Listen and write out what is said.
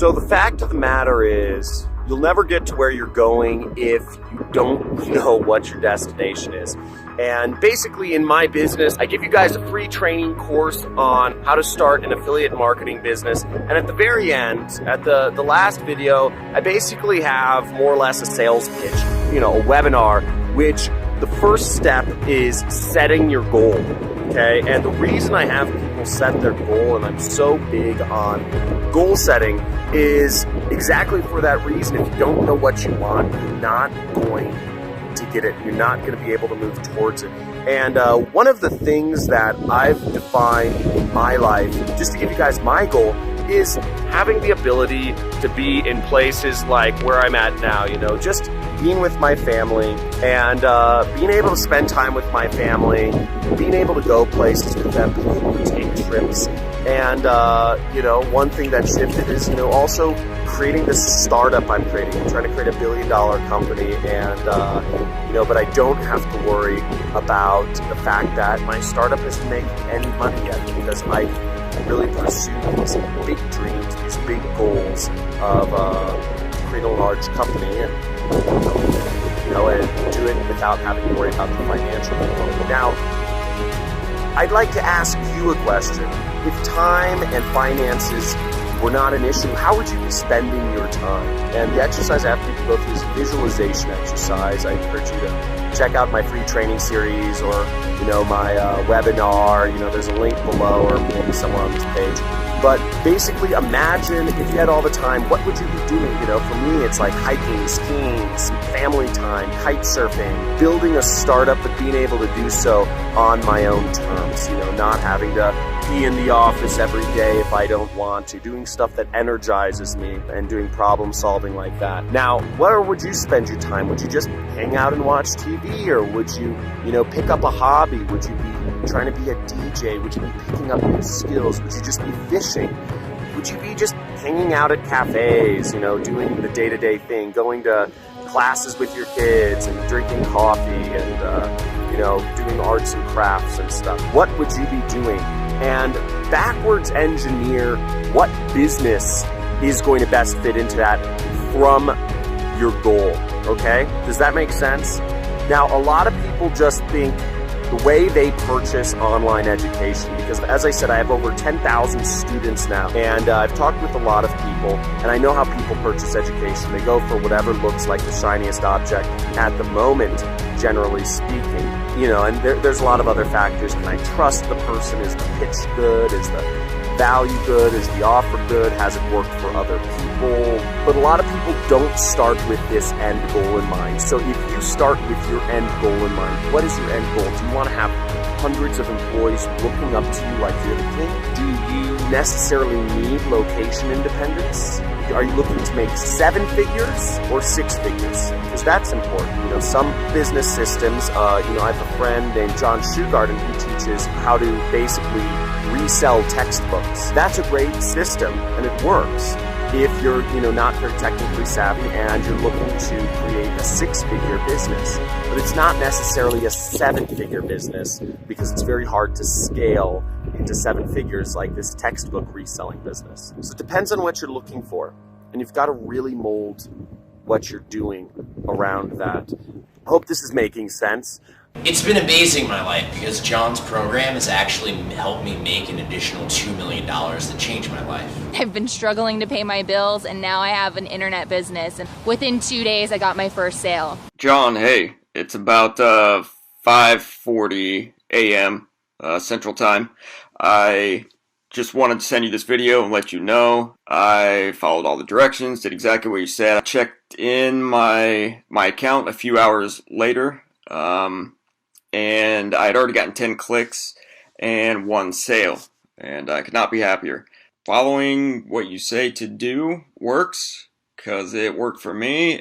So the fact of the matter is, you'll never get to where you're going if you don't know what your destination is. And basically in my business, I give you guys a free training course on how to start an affiliate marketing business. And at the very end, at the last video, I basically have more or less a sales pitch, a webinar, which the first step is setting your goal, okay? And the reason I have people set their goal, and I'm so big on goal setting, is exactly for that reason. If you don't know what you want, you're not going to get it. You're not going to be able to move towards it. And one of the things that I've defined in my life, just to give you guys my goal, is having the ability to be in places like where I'm at now, just being with my family and being able to spend time with my family, being able to go places with them, being able to take trips. And, one thing that shifted is, also creating this startup I'm creating. I'm trying to create $1 billion company and, but I don't have to worry about the fact that my startup isn't making any money yet because I really pursue these big dreams, these big goals of creating a large company and do it without having to worry about the financial component. Now, I'd like to ask you a question. If time and finances were not an issue, how would you be spending your time? And the exercise I have people go through is a visualization exercise. I encourage you to check out my free training series or, my webinar. There's a link below or maybe somewhere on this page. But basically, imagine if you had all the time, what would you be doing? For me, it's like hiking, skiing, some family time, kite surfing, building a startup, but being able to do so on my own terms, not having to be in the office every day if I don't want to, doing stuff that energizes me and doing problem solving like that. Now, where would you spend your time? Would you just hang out and watch TV, or would you, pick up a hobby? Would you be trying to be a DJ? Would you be picking up new skills? Would you just be fishing? Would you be just hanging out at cafes, doing the day-to-day thing, going to classes with your kids and drinking coffee and, doing arts and crafts and stuff? What would you be doing? And backwards engineer what business is going to best fit into that from your goal, okay? Does that make sense? Now, a lot of people just think the way they purchase online education, because as I said, I have over 10,000 students now, and I've talked with a lot of people, and I know how people purchase education. They go for whatever looks like the shiniest object at the moment, generally speaking. And there's a lot of other factors. Can I trust the person? Is the pitch good? Is the value good? Is the offer good? Has it worked for other people? But a lot of people don't start with this end goal in mind. So if you start with your end goal in mind, what is your end goal? Do you want to have hundreds of employees looking up to you like you're the king? Do you necessarily need location independence? Are you looking to make 7 figures or 6 figures? Because that's important. Some business systems, I have a friend named John Shugarden who teaches how to basically resell textbooks. That's a great system and it works if you're, not very technically savvy and you're looking to create a 6-figure business. But it's not necessarily a 7-figure business because it's very hard to scale into 7 figures like this textbook reselling business. So it depends on what you're looking for, and you've got to really mold what you're doing around that. I hope this is making sense. It's been amazing my life because John's program has actually helped me make an additional $2 million that changed my life. I've been struggling to pay my bills, and now I have an internet business, and within 2 days I got my first sale. John, hey, it's about 5:40 a.m. Central Time. I just wanted to send you this video and let you know I followed all the directions, did exactly what you said. I checked in my account a few hours later, and I had already gotten 10 clicks and 1 sale, and I could not be happier. Following what you say to do works, because it worked for me.